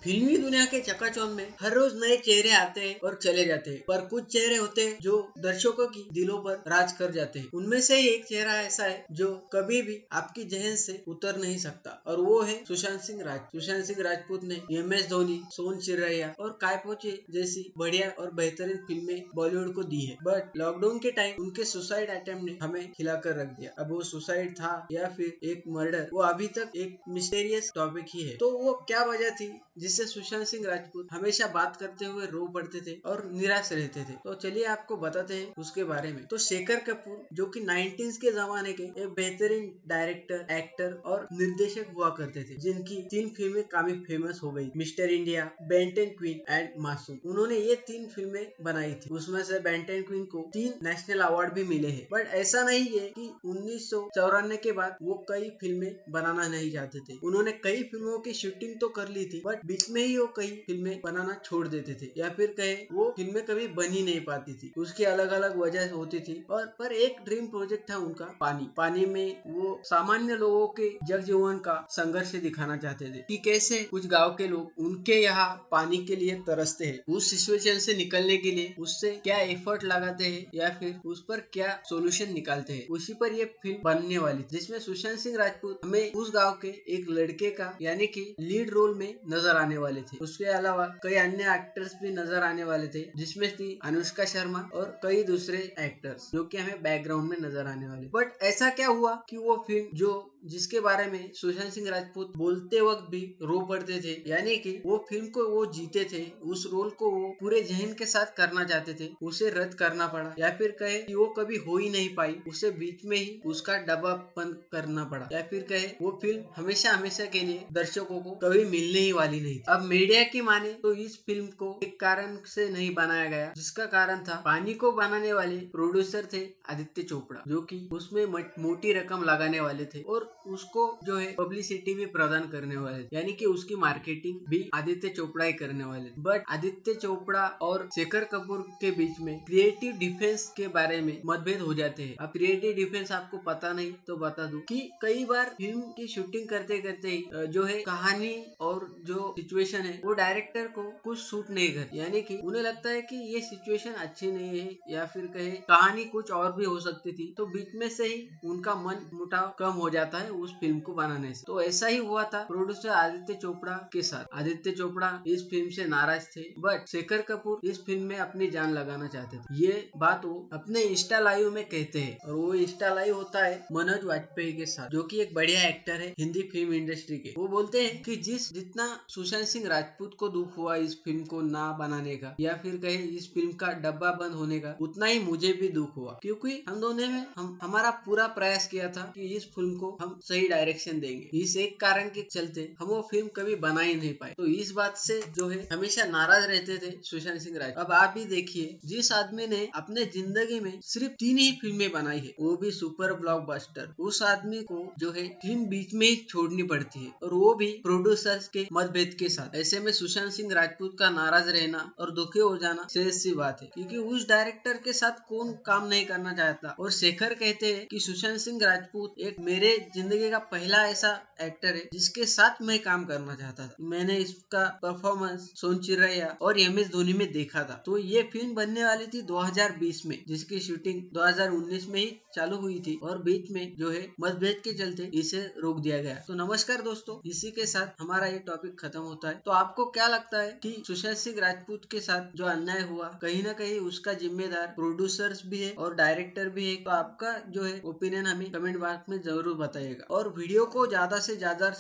फिल्मी दुनिया के चकाचौंध में हर रोज नए चेहरे आते हैं और चले जाते हैं, पर कुछ चेहरे होते हैं जो दर्शकों की दिलों पर राज कर जाते हैं। उनमें से ही एक चेहरा ऐसा है जो कभी भी आपकी जहन से उतर नहीं सकता, और वो है सुशांत सिंह राजपूत। सुशांत सिंह राजपूत ने MS धोनी, सोन चिरैया और काय पोचे जैसी बढ़िया और बेहतरीन फिल्में बॉलीवुड को दी है, बट लॉकडाउन के टाइम उनके सुसाइड अटेम्प्ट ने हमें खिलाकर रख दिया। अब वो सुसाइड था या फिर एक मर्डर, वो अभी तक एक मिस्टीरियस टॉपिक ही है। तो वो क्या वजह थी जिससे सुशांत सिंह राजपूत हमेशा बात करते हुए रो पड़ते थे और निराश रहते थे? तो चलिए आपको बताते हैं उसके बारे में। तो शेखर कपूर, जो कि 90s के जमाने के एक बेहतरीन डायरेक्टर, एक्टर और निर्देशक हुआ करते थे, जिनकी 3 फिल्में काफी फेमस हो गई, mister India, Ben Ten queen and मासूम। उन्होंने ये 3 फिल्में बनाई थी। उसमें से बेंटेन क्वीन को 3 नेशनल अवार्ड भी मिले हैं। बट ऐसा नहीं है कि 1994 के बाद वो कई फिल्में बनाना नहीं चाहते थे। उन्होंने कई फिल्मों की शूटिंग तो कर ली थी, बट बीच में ही वो कई फिल्में बनाना छोड़ देते थे, या फिर कहे वो फिल्में कभी बन ही नहीं पाती थी। उसकी अलग अलग वजह होती थी, और पर एक ड्रीम प्रोजेक्ट था उनका, पानी में वो सामान्य लोगों के जग जीवन का संघर्ष दिखाना चाहते थे कि कैसे कुछ गांव के लोग उनके यहाँ पानी के लिए तरसते हैं, उस सिचुएशन से निकलने के लिए उससे क्या एफर्ट लगाते हैं या फिर उस पर क्या सोल्यूशन निकालते हैं। उसी पर ये फिल्म बनने वाली थी, जिसमें सुशांत सिंह राजपूत हमें उस गांव के एक लड़के का यानी कि लीड रोल में नजर आने वाले थे। उसके अलावा कई अन्य एक्टर्स भी नजर आने वाले थे, जिसमें थी अनुष्का शर्मा और कई दूसरे एक्टर्स जो कि हमें बैकग्राउंड में नजर आने वाले। बट ऐसा क्या हुआ कि वो फिल्म जिसके बारे में सुशांत सिंह राजपूत बोलते वक्त भी रो पड़ते थे, यानी कि वो फिल्म को वो जीते थे, उस रोल को वो पूरे जहन के साथ करना चाहते थे, उसे रद्द करना पड़ा, या फिर कहे कि वो कभी हो ही नहीं पाई, उसे बीच में ही उसका डब्बा बंद करना पड़ा, या फिर कहे वो फिल्म हमेशा हमेशा के लिए दर्शकों को कभी मिलने ही वाली नहीं थी। अब मीडिया की माने तो इस फिल्म को एक कारण से नहीं बनाया गया, जिसका कारण था पानी को बनाने वाले प्रोड्यूसर थे आदित्य चोपड़ा, जो कि उसमें मोटी रकम लगाने वाले थे और उसको जो है पब्लिसिटी भी प्रदान करने वाले थे, यानी कि उसकी मार्केटिंग भी आदित्य चोपड़ा ही करने वाले थे। बट आदित्य चोपड़ा और शेखर कपूर के बीच में क्रिएटिव डिफेंस के बारे में मतभेद हो जाते हैं। अब क्रिएटिव डिफेंस आपको पता नहीं तो बता दूं कि कई बार फिल्म की शूटिंग करते करते ही जो है कहानी और जो सिचुएशन है वो डायरेक्टर को कुछ सूट नहीं करती, यानी कि उन्हें लगता है कि ये सिचुएशन अच्छी नहीं है, या फिर कहे कहानी कुछ और भी हो सकती थी, तो बीच में से ही उनका मन मुटाव कम हो जाता है उस फिल्म को बनाने से। तो ऐसा ही हुआ था प्रोड्यूसर आदित्य चोपड़ा के साथ। आदित्य चोपड़ा इस फिल्म से नाराज थे, बट शेखर कपूर इस फिल्म में अपनी जान लगाना चाहते थे। ये बात वो अपने इंस्टा लाइव में कहते हैं, और वो इंस्टा लाइव होता है मनोज वाजपेयी के साथ, जो कि एक बढ़िया एक्टर है हिंदी फिल्म इंडस्ट्री के। वो बोलते हैं कि जितना सुशांत सिंह राजपूत को दुख हुआ इस फिल्म को ना बनाने का, या फिर कहे इस फिल्म का डब्बा बंद होने का, उतना ही मुझे भी दुख हुआ, क्योंकि हम दोनों में हमारा पूरा प्रयास किया था कि इस फिल्म को हम सही डायरेक्शन देंगे। इस एक कारण के चलते हम वो फिल्म कभी बना ही नहीं पाए। तो इस बात से जो है हमेशा नाराज रहते थे सुशांत सिंह राजपूत। अब आप भी देखिए, जिस आदमी ने अपने जिंदगी में सिर्फ 3 ही फिल्में बनाई है, वो भी सुपर ब्लॉकबस्टर, उस आदमी को जो है फिल्म बीच में ही छोड़नी पड़ती है, और वो भी प्रोड्यूसर्स के मतभेद के साथ। ऐसे में सुशांत सिंह राजपूत का नाराज रहना और दुखी हो जाना सहज सी बात है, क्योंकि उस डायरेक्टर के साथ कौन काम नहीं करना चाहता। और शेखर कहते हैं कि सुशांत सिंह राजपूत एक मेरे जिंदगी का पहला ऐसा एक्टर है जिसके साथ मैं काम करना चाहता था। मैंने इसका परफॉर्मेंस सोन चिरैया और MS धोनी में देखा था। तो ये फिल्म बनने वाली थी 2020 में, जिसकी शूटिंग 2019 में ही चालू हुई थी, और बीच में जो है मतभेद के चलते इसे रोक दिया गया। तो नमस्कार दोस्तों, इसी के साथ हमारा ये टॉपिक खत्म होता है। तो आपको क्या लगता है कि सुशांत सिंह राजपूत के साथ जो अन्याय हुआ, कहीं ना कहीं उसका जिम्मेदार प्रोड्यूसर्स भी है और डायरेक्टर भी है? तो आपका जो है ओपिनियन हमें कमेंट बॉक्स में जरूर बताइएगा, और वीडियो को ज्यादा से ज्यादा शेयर